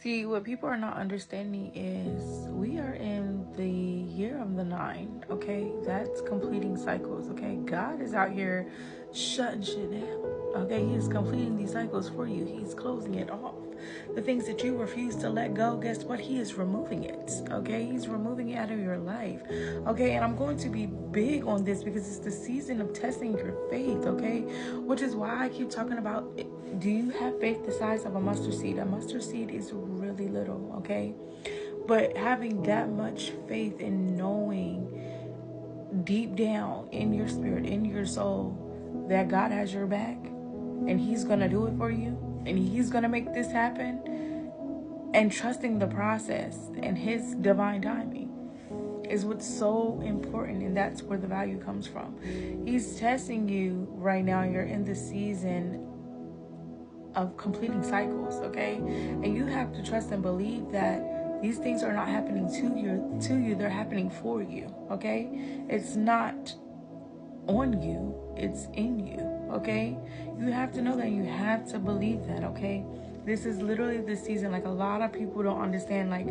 See, what people are not understanding is we are in the year of the 9, okay? That's completing cycles, okay? God is out here shutting shit down, okay? He is completing these cycles for you. He's closing it off. The things that you refuse to let go, guess what? He is removing it, okay? He's removing it out of your life, okay? And I'm going to be big on this because it's the season of testing your faith, okay? Which is why I keep talking about, do you have faith the size of a mustard seed? A mustard seed is really little, okay? But having that much faith in knowing deep down in your spirit, in your soul, that God has your back and He's going to do it for you and He's going to make this happen, and trusting the process and His divine timing is what's so important, and that's where the value comes from. He's testing you right now. You're in the season of completing cycles, okay? And you have to trust and believe that these things are not happening to you, they're happening for you, okay? It's not on you, it's in you, okay? You have to know that. You have to believe that, okay? This is literally the season. Like, a lot of people don't understand. Like,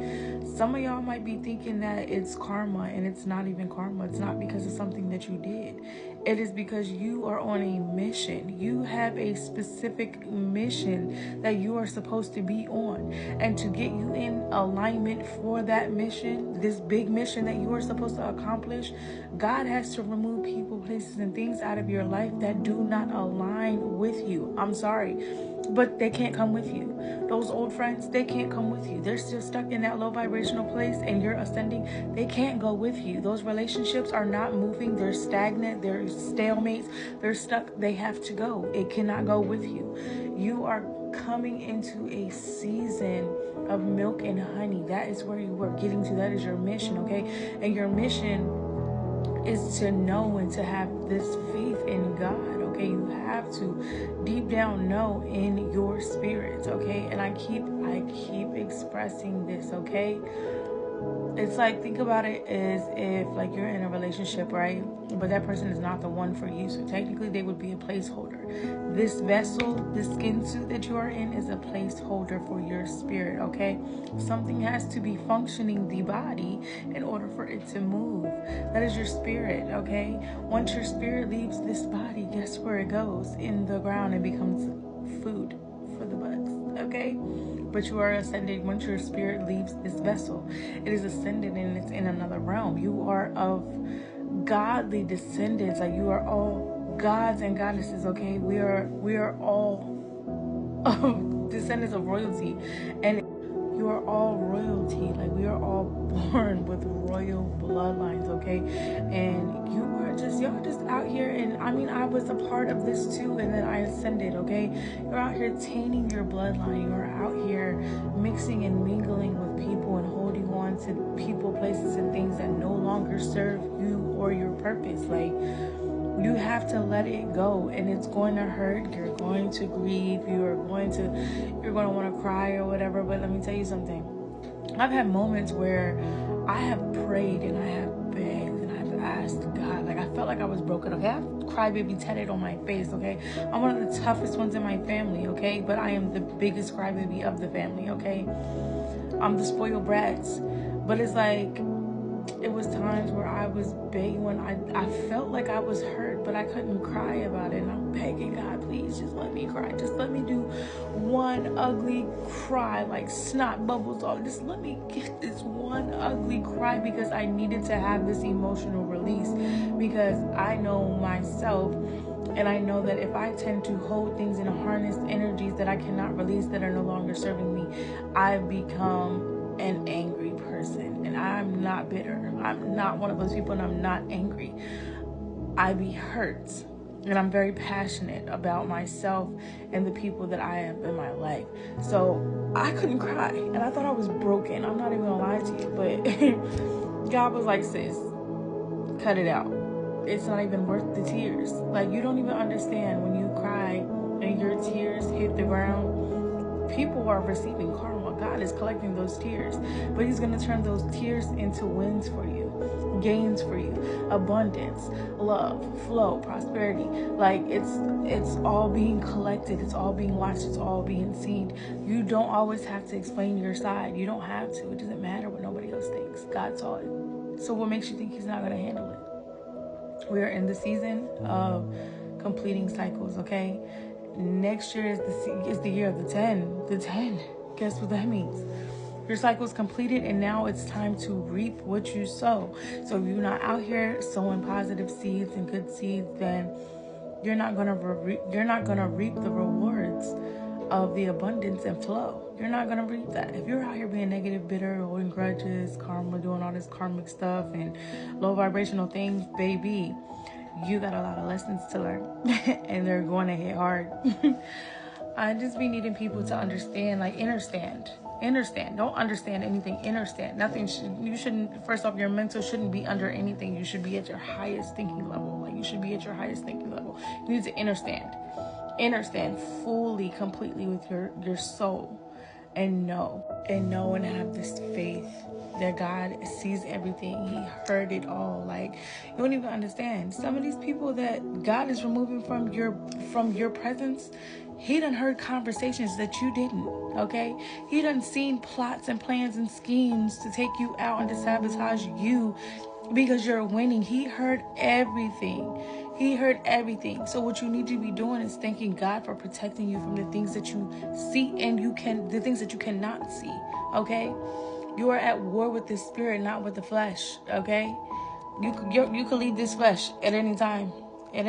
some of y'all might be thinking that it's karma, and it's not even karma. It's not because of something that you did. It is because you are on a mission. You have a specific mission that you are supposed to be on. And to get you in alignment for that mission, this big mission that you are supposed to accomplish, God has to remove people, places, and things out of your life that do not align with you. I'm sorry, but they can't come with you. Those old friends, they can't come with you. They're still stuck in that low vibrational place, and you're ascending. They can't go with you. Those relationships are not moving. They're stagnant. They're stalemates. They're stuck. They have to go. It cannot go with you. You are coming into a season of milk and honey. That is where you are getting to. That is your mission, okay? And your mission is to know and to have this faith in God, okay? You have to deep down know in your spirit, okay? And I keep expressing this, okay? It's like, think about it as if, like, you're in a relationship, right? But that person is not the one for you. So technically they would be a placeholder. This vessel, this skin suit that you are in, is a placeholder for your spirit, okay? Something has to be functioning the body in order for it to move. That is your spirit, okay? Once your spirit leaves this body, guess where it goes? In the ground. It becomes food for the bugs, okay? But you are ascended. Once your spirit leaves this vessel, it is ascended and it's in another realm. You are of godly descendants. Like, you are all gods and goddesses, okay? We are all descendants of royalty, and you are all royalty. Like, we are all born with royal bloodlines, okay? And y'all just out here, and I mean, I was a part of this too, and then I ascended, okay? You're out here tainting your bloodline. You're out here mixing and mingling with people and holding on to people, places, and things that no longer serve you or your purpose. Like, you have to let it go, and it's going to hurt. You're going to grieve. You're going to want to cry or whatever. But let me tell you something. I've had moments where I have prayed and I have begged and I've asked God. Like, I felt like I was broken, okay? I have crybaby tatted on my face, okay? I'm one of the toughest ones in my family, okay? But I am the biggest crybaby of the family, okay? I'm the spoiled brats. But it's like, it was times where I was begging when I felt like I was hurt, but I couldn't cry about it. And I'm begging God, please just let me cry. Just let me do one ugly cry, like snot bubbles all. Just let me get this one ugly cry, because I needed to have this emotional release, because I know myself. And I know that if I tend to hold things and harness energies that I cannot release, that are no longer serving me, I become an angry person. And I'm not bitter. I'm not one of those people, and I'm not angry. I be hurt. And I'm very passionate about myself and the people that I have in my life. So I couldn't cry. And I thought I was broken. I'm not even gonna lie to you. But God was like, sis, cut it out. It's not even worth the tears. Like, you don't even understand when you cry and your tears hit the ground. People are receiving karma. God is collecting those tears, but He's going to turn those tears into wins for you. gains for you, abundance, love, flow, prosperity. Like it's all being collected, it's all being watched, it's all being seen. You don't always have to explain your side. You don't have to. It doesn't matter what nobody else thinks. God saw it. So what makes you think he's not going to handle it? We are in the season of completing cycles, okay? Next year is the year of the 10. The 10. Guess what that means? Your cycle is completed, and now it's time to reap what you sow. So if you're not out here sowing positive seeds and good seeds, then you're not gonna reap the rewards of the abundance and flow. You're not gonna reap that. If you're out here being negative, bitter, holding grudges, karma, doing all this karmic stuff and low vibrational things, baby, you got a lot of lessons to learn, and they're going to hit hard. I just be needing people to understand, like understand. Don't understand anything. Understand. You shouldn't. First off, your mental shouldn't be under anything. You should be at your highest thinking level. Like you should be at your highest thinking level. You need to understand fully, completely with your soul, and know and have this faith that God sees everything. He heard it all. Like you don't even understand. Some of these people that God is removing from your presence, he done heard conversations that you didn't, okay? He done seen plots and plans and schemes to take you out and to sabotage you because you're winning. He heard everything. So what you need to be doing is thanking God for protecting you from the things that you see and the things that you cannot see, okay? You are at war with the spirit, not with the flesh, okay? You could leave this flesh at any time. And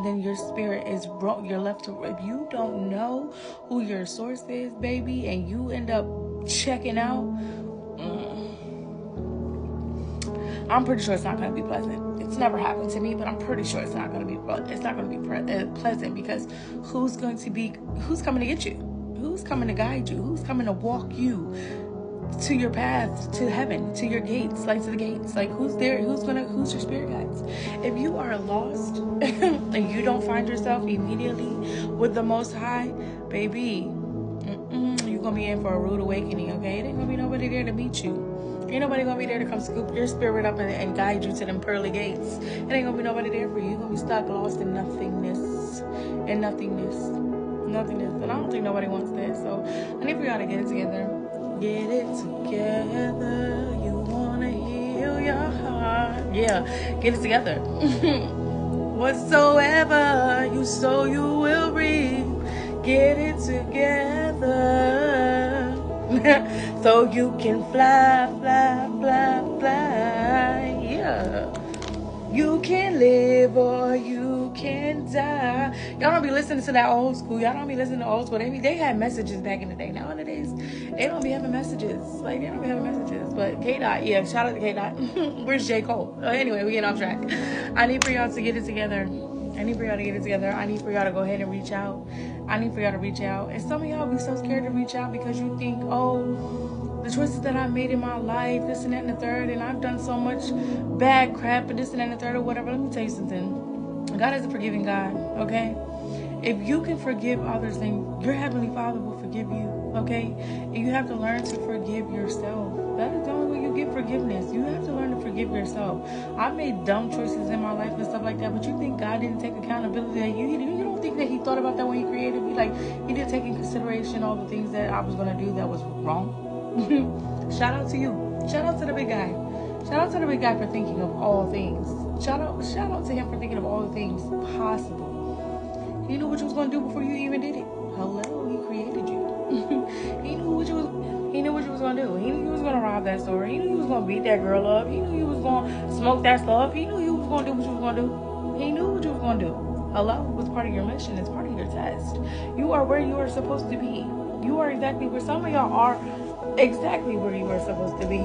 then your spirit is broke. You're left to, if you don't know who your source is, baby, and you end up checking out, I'm pretty sure it's not going to be pleasant. It's never happened to me, but I'm pretty sure it's not going to be pleasant, because who's coming to get you? Who's coming to guide you? Who's coming to walk you to your path, to heaven, to your gates, like to the gates? Like who's there? Who's your spirit guides? If you are lost and you don't find yourself immediately with the Most High, baby, you're gonna be in for a rude awakening, okay? It ain't gonna be nobody there to meet you. Ain't nobody gonna be there to come scoop your spirit up and guide you to them pearly gates. It ain't gonna be nobody there for you. You're gonna be stuck, lost in nothingness. And I don't think nobody wants that. So I need for y'all to get it together. Get it together. You wanna heal your heart. Yeah, get it together. Whatsoever you sow, you will reap. Get it together. So you can fly. Yeah. You can live or you can die. Y'all don't be listening to that old school. They had messages back in the day. Nowadays, they don't be having messages. But K-Dot, yeah, shout out to K-Dot. Where's J. Cole? Anyway, we get off track. I need for y'all to get it together. I need for y'all to go ahead and reach out. And some of y'all be so scared to reach out because you think, the choices that I made in my life, this and that and the third, and I've done so much bad crap and this and that and the third or whatever. Let me tell you something. God is a forgiving God, okay? If you can forgive others, then your Heavenly Father will forgive you, okay? And you have to learn to forgive yourself. That is the only way you get forgiveness. You have to learn to forgive yourself. I made dumb choices in my life and stuff like that, but you think God didn't take accountability? You don't think that he thought about that when he created me? Like, he did take in consideration all the things that I was going to do that was wrong? Shout out to you. Shout out to the big guy. Shout out to the big guy for thinking of all things. Shout out to him for thinking of all the things possible. He knew what you was going to do before you even did it. Hello, he created you. He knew what you was going to do. He knew you was going to rob that store. He knew you was going to beat that girl up. He knew you was going to smoke that stuff. He knew you was going to do what you was going to do. He knew what you was going to do. Hello, it was part of your mission. It's part of your test. You are where you are supposed to be. You are exactly where some of y'all are. Exactly where you were supposed to be.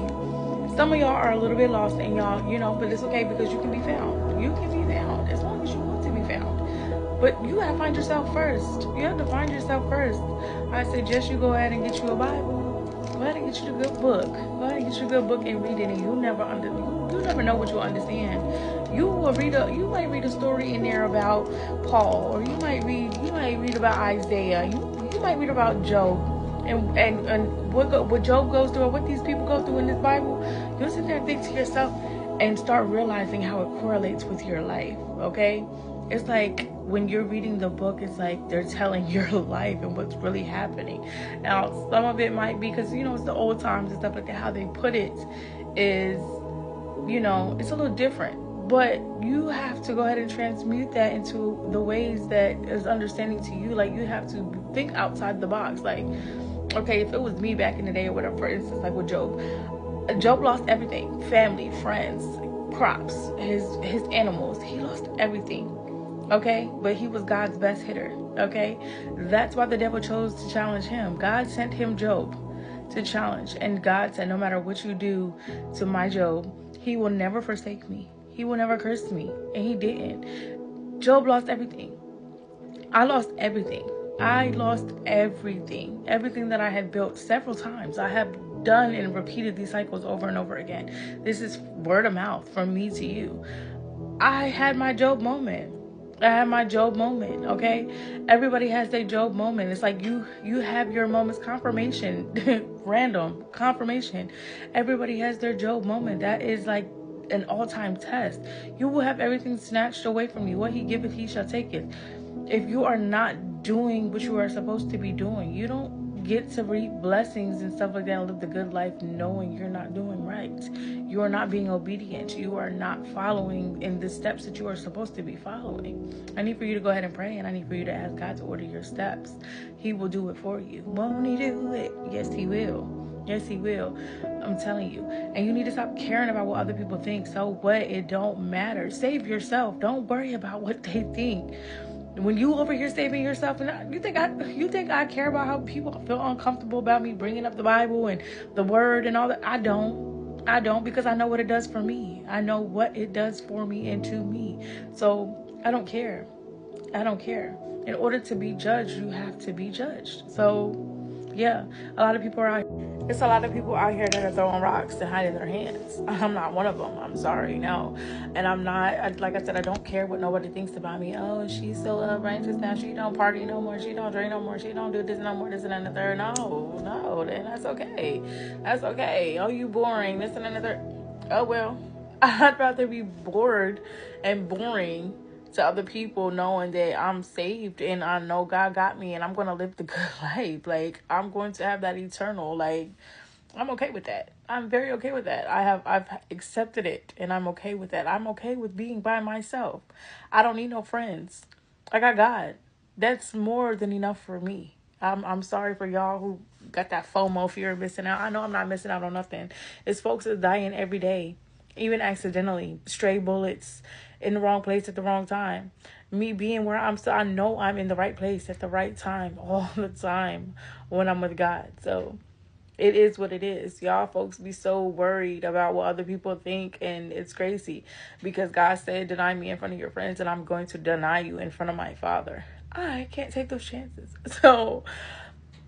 Some of y'all are a little bit lost, and y'all, but it's okay because you can be found. You can be found as long as you want to be found. But you gotta find yourself first. You have to find yourself first. I suggest you go ahead and get you a Bible. Go ahead and get you a good book. Go ahead and get you a good book and read it, and you never know what you'll understand. You might read a story in there about Paul, or you might read about Isaiah. You might read about Job. And what Job goes through, or what these people go through in this Bible, you'll sit there and think to yourself, and start realizing how it correlates with your life, okay? It's like when you're reading the book, it's like they're telling your life and what's really happening. Now, some of it might be because, it's the old times and stuff like that. How they put it is, it's a little different. But you have to go ahead and transmute that into the ways that is understanding to you. Like, you have to think outside the box. Like, okay, if it was me back in the day or whatever, for instance, like with Job lost everything: family, friends, crops, his animals. He lost everything, okay? But he was God's best hitter, okay? That's why the devil chose to challenge him. God sent him Job to challenge, and God said, no matter what you do to my Job, he will never forsake me. He will never curse me. And he didn't. Job lost everything. I lost everything. I lost everything. Everything that I had built several times. I have done and repeated these cycles over and over again. This is word of mouth from me to you. I had my Job moment. Okay? Everybody has their Job moment. It's like you have your moments. Confirmation. Random. Confirmation. Everybody has their Job moment. That is like an all-time test. You will have everything snatched away from you. What he giveth, he shall take it. If you are not doing what you are supposed to be doing, you don't get to reap blessings and stuff like that and live the good life knowing you're not doing right. You are not being obedient. You are not following in the steps that you are supposed to be following. I need for you to go ahead and pray, and I need for you to ask God to order your steps. He will do it for you. Won't he do it? Yes, he will. Yes, he will. I'm telling you. And you need to stop caring about what other people think. So what? It don't matter. Save yourself. Don't worry about what they think. When you over here saving yourself, and you think I care about how people feel uncomfortable about me bringing up the Bible and the word and all that? I don't, because I know what it does for me. I know what it does for me and to me. So I don't care. In order to be judged, you have to be judged. So yeah, it's a lot of people out here that are throwing rocks and hiding their hands. I'm not one of them. I'm sorry, no. And I'm not, like I said, I don't care what nobody thinks about me. Oh, she's so righteous now. She don't party no more. She don't drink no more. She don't do this no more, this and the third. No, then that's okay. That's okay. Oh, you boring, this and the third. Oh, well, I'd rather be bored and boring to other people knowing that I'm saved and I know God got me and I'm going to live the good life. Like, I'm going to have that eternal, like, I'm okay with that. I'm very okay with that. I've accepted it and I'm okay with that. I'm okay with being by myself. I don't need no friends. I got God. That's more than enough for me. I'm sorry for y'all who got that FOMO, fear of missing out. I know I'm not missing out on nothing. It's folks that's dying every day, even accidentally, stray bullets in the wrong place at the wrong time. Me being where I'm, so I know I'm in the right place at the right time all the time when I'm with God. So it is what it is. Y'all folks be so worried about what other people think, and it's crazy because God said, deny me in front of your friends and I'm going to deny you in front of my Father. I can't take those chances. So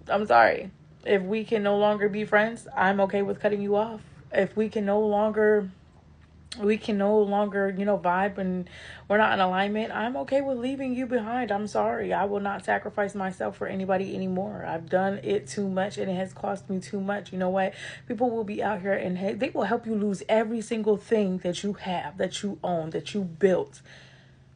I'm sorry. If we can no longer be friends, I'm okay with cutting you off. If we can no longer vibe and we're not in alignment, I'm okay with leaving you behind. I'm sorry. I will not sacrifice myself for anybody anymore. I've done it too much and it has cost me too much. You know what? People will be out here and they will help you lose every single thing that you have, that you own, that you built,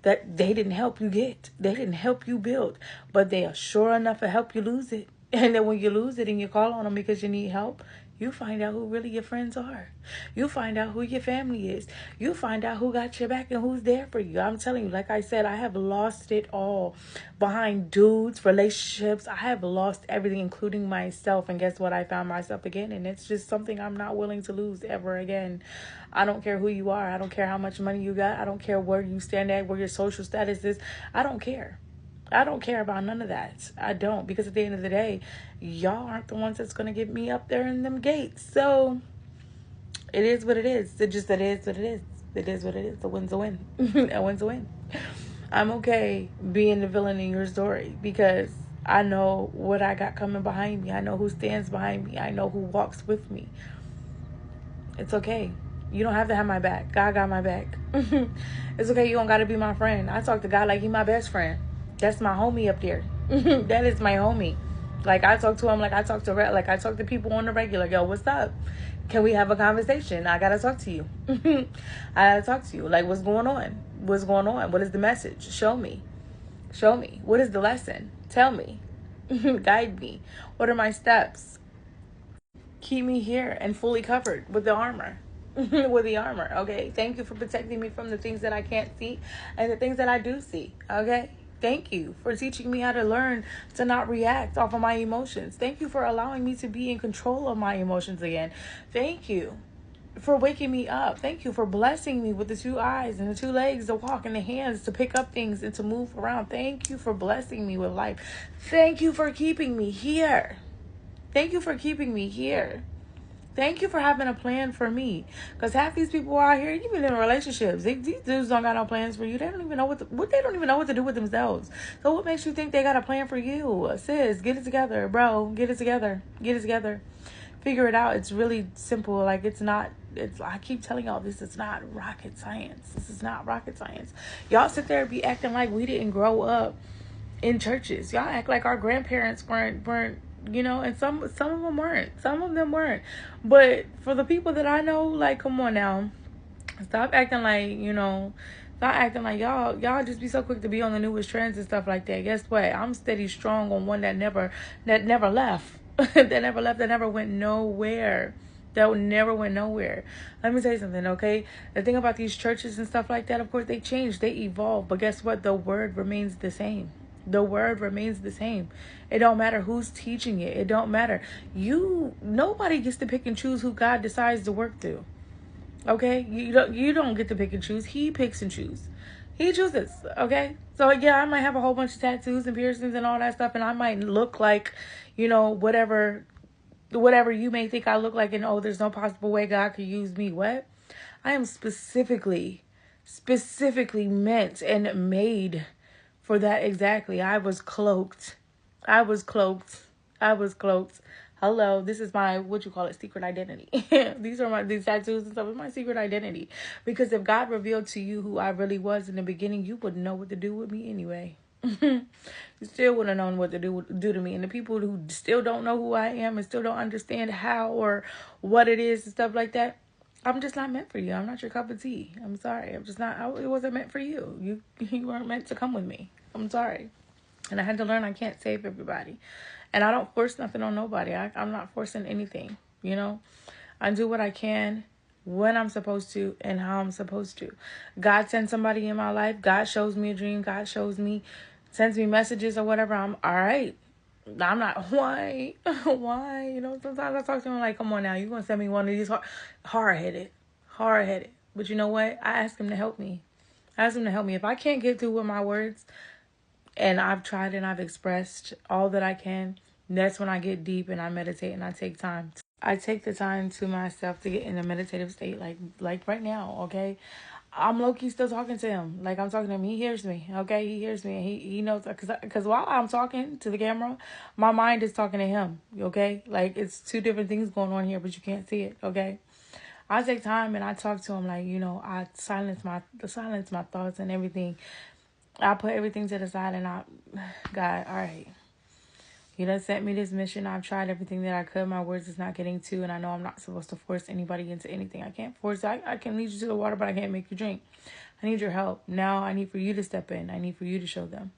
that they didn't help you get. They didn't help you build, but they are sure enough to help you lose it. And then when you lose it and you call on them because you need help, you find out who really your friends are. You find out who your family is. You find out who got your back and who's there for you. I'm telling you, like I said, I have lost it all behind dudes, relationships. I have lost everything, including myself. And guess what? I found myself again. And it's just something I'm not willing to lose ever again. I don't care who you are. I don't care how much money you got. I don't care where you stand at, where your social status is. I don't care. I don't care about none of that. I don't, because at the end of the day, y'all aren't the ones that's going to get me up there in them gates. So it is what it is. It is what it is. It is what it is. A win's a win. A win's a win. I'm okay being the villain in your story because I know what I got coming behind me. I know who stands behind me. I know who walks with me. It's okay. You don't have to have my back. God got my back. It's okay. You don't got to be my friend. I talk to God like he my best friend. That's my homie up there. That is my homie. Like I talk to him, like I talk to people on the regular. Yo, what's up? Can we have a conversation? I gotta talk to you. I gotta talk to you. Like, what's going on? What's going on? What is the message? Show me. Show me. What is the lesson? Tell me. Guide me. What are my steps? Keep me here and fully covered with the armor. With the armor, okay? Thank you for protecting me from the things that I can't see and the things that I do see, okay? Thank you for teaching me how to learn to not react off of my emotions. Thank you for allowing me to be in control of my emotions again. Thank you for waking me up. Thank you for blessing me with the 2 eyes and the 2 legs to walk and the hands to pick up things and to move around. Thank you for blessing me with life. Thank you for keeping me here. Thank you for keeping me here. Thank you for having a plan for me. Because half these people out here, even in relationships, these dudes don't got no plans for you. They don't even know they don't even know what to do with themselves. So what makes you think they got a plan for you? Sis, get it together, bro. Get it together. Get it together. Figure it out. It's really simple. Like I keep telling y'all this is not rocket science. This is not rocket science. Y'all sit there and be acting like we didn't grow up in churches. Y'all act like our grandparents weren't and some of them weren't. Some of them weren't. But for the people that I know, like, come on now. Stop acting like, stop acting like y'all just be so quick to be on the newest trends and stuff like that. Guess what? I'm steady strong on one that never left. that never left, that never went nowhere. That never went nowhere. Let me tell you something, okay? The thing about these churches and stuff like that, of course, they change, they evolve. But guess what? The word remains the same. The word remains the same. It don't matter who's teaching it. It don't matter. Nobody gets to pick and choose who God decides to work through. Okay? You don't get to pick and choose. He picks and chooses. He chooses. Okay? So yeah, I might have a whole bunch of tattoos and piercings and all that stuff, and I might look like, whatever you may think I look like, and there's no possible way God could use me. What? I am specifically meant and made for that exactly. I was cloaked. Hello, this is my, secret identity. These tattoos and stuff is my secret identity. Because if God revealed to you who I really was in the beginning, you wouldn't know what to do with me anyway. You still wouldn't have known what to do to me. And the people who still don't know who I am and still don't understand how or what it is and stuff like that, I'm just not meant for you. I'm not your cup of tea. I'm sorry. I'm just not. It wasn't meant for you. You weren't meant to come with me. I'm sorry. And I had to learn I can't save everybody. And I don't force nothing on nobody. I'm not forcing anything. I do what I can when I'm supposed to and how I'm supposed to. God sends somebody in my life. God shows me a dream. God sends me messages or whatever. I'm all right. I'm not, why? Sometimes I talk to him like, come on now, you're going to send me one of these hard-headed. But you know what? I ask him to help me. If I can't get through with my words, and I've tried and I've expressed all that I can, that's when I get deep and I meditate and I take time. I take the time to myself to get in a meditative state, like right now, okay? I'm low-key still talking to him. Like, I'm talking to him. He hears me, okay? He hears me. And he knows. Because while I'm talking to the camera, my mind is talking to him, okay? Like, it's 2 different things going on here, but you can't see it, okay? I take time and I talk to him like, I silence my thoughts and everything. I put everything to the side and God, all right. You done sent me this mission. I've tried everything that I could. My words is not getting to, and I know I'm not supposed to force anybody into anything. I can't force. I can lead you to the water, but I can't make you drink. I need your help. Now I need for you to step in. I need for you to show them.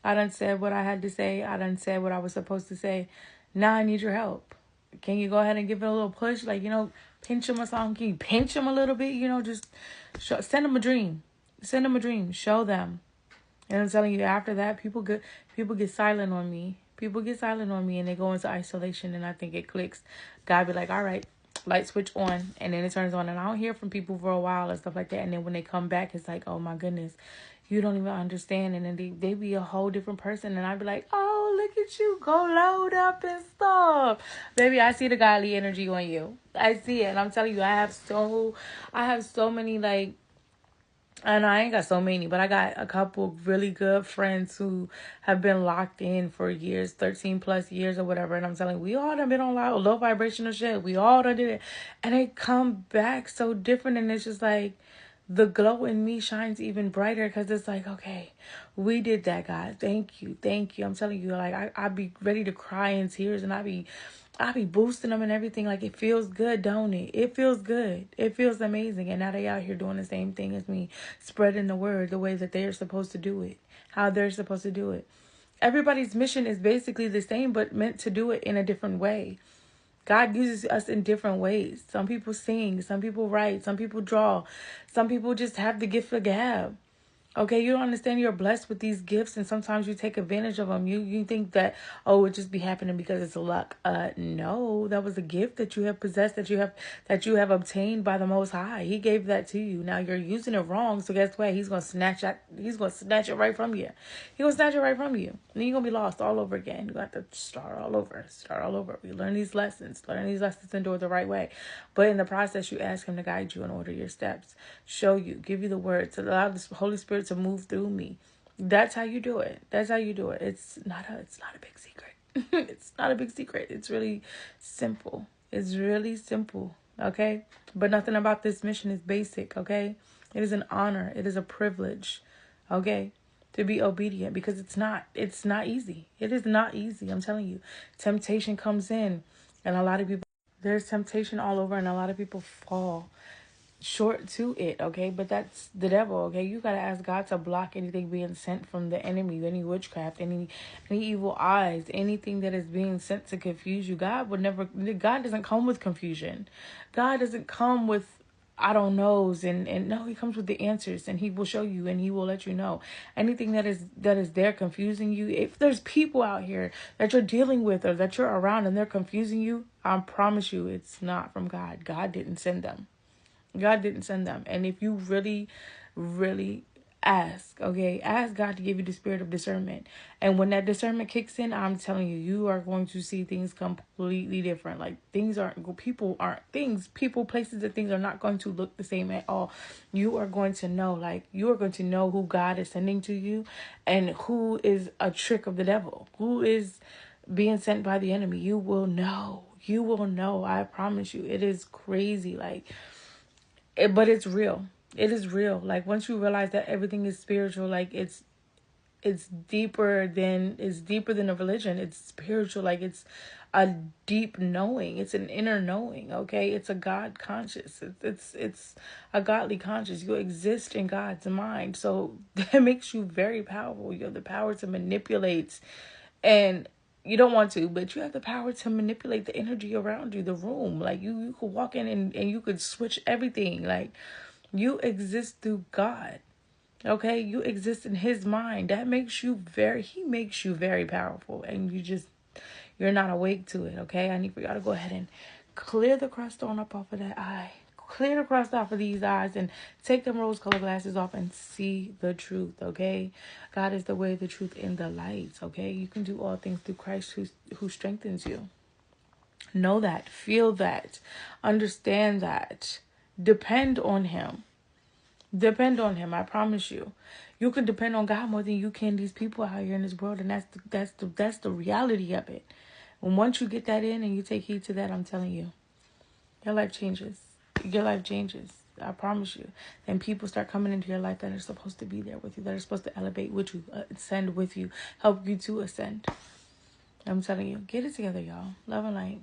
I done said what I had to say. I done said what I was supposed to say. Now I need your help. Can you go ahead and give it a little push? Like, pinch them or something. Can you pinch them a little bit? Just send them a dream. Send them a dream. Show them. And I'm telling you, after that, people get silent on me. People get silent on me and they go into isolation, and I think it clicks. God be like, all right, light switch on, and then it turns on, and I don't hear from people for a while and stuff like that. And then when they come back, it's like, oh my goodness, you don't even understand. And then they be a whole different person, and I be like, oh, look at you, go load up and stuff. Baby, I see the godly energy on you. I see it, and I'm telling you, I have so many, like, and I ain't got so many, but I got a couple really good friends who have been locked in for years, 13 plus years or whatever. And I'm telling you, we all done been on low vibrational shit. We all done did it. And they come back so different. And it's just like, the glow in me shines even brighter because it's like, okay, we did that, God. Thank you. Thank you. I'm telling you, like, I be ready to cry in tears, and I be boosting them and everything. Like, it feels good, don't it? It feels good. It feels amazing. And now they out here doing the same thing as me, spreading the word the way that they're supposed to do it, how they're supposed to do it. Everybody's mission is basically the same, but meant to do it in a different way. God uses us in different ways. Some people sing, some people write, some people draw, some people just have the gift of gab. Okay, you don't understand you're blessed with these gifts, and sometimes you take advantage of them. You think that, oh, it just be happening because it's luck. No, that was a gift that you have possessed, that you have obtained by the Most High. He gave that to you. Now you're using it wrong, so guess what? He's gonna snatch it right from you. He's gonna snatch it right from you. And then you're gonna be lost all over again. You got to start all over. We learn these lessons and do it the right way. But in the process, you ask him to guide you and order your steps, show you, give you the words, to allow the Holy Spirit to move through me. That's how you do it. It's not a big secret. It's not a big secret. It's really simple. It's really simple. Okay? But nothing about this mission is basic, okay? It is an honor. It is a privilege. Okay? To be obedient, because it's not easy. It is not easy. I'm telling you. Temptation comes in, and there's temptation all over, and a lot of people fall short to it, okay? But that's the devil, okay? You gotta ask God to block anything being sent from the enemy, any witchcraft, any evil eyes, anything that is being sent to confuse you. God doesn't come with confusion. God doesn't come with I don't knows, and no, he comes with the answers, and he will show you, and he will let you know anything that is there confusing you. If there's people out here that you're dealing with or that you're around and they're confusing you, I promise you it's not from God. God didn't send them. And if you really, really ask God to give you the spirit of discernment. And when that discernment kicks in, I'm telling you, you are going to see things completely different. Like people, places, and things are not going to look the same at all. You are going to know who God is sending to you and who is a trick of the devil, who is being sent by the enemy. You will know. I promise you. It is crazy. But it's real. It is real. Like, once you realize that everything is spiritual, like it's deeper than a religion. It's spiritual. Like, it's a deep knowing. It's an inner knowing. Okay, it's a God conscious. It's a godly conscious. You exist in God's mind, so that makes you very powerful. You have the power to manipulate, and you don't want to, but you have the power to manipulate the energy around you, the room. Like, you could walk in and you could switch everything. Like, you exist through God. Okay? You exist in his mind. He makes you very powerful. And you're not awake to it. Okay? I need for y'all to go ahead and clear the crust on up off of that eye. Clear the crust off of these eyes and take them rose-colored glasses off and see the truth, okay? God is the way, the truth, and the light, okay? You can do all things through Christ who strengthens you. Know that. Feel that. Understand that. Depend on him. I promise you. You can depend on God more than you can these people out here in this world, and that's the reality of it. And once you get that in and you take heed to that, I'm telling you, your life changes. I promise you. And people start coming into your life that are supposed to be there with you, that are supposed to elevate with you, ascend with you, help you to ascend. I'm telling you, get it together, y'all. Love and light.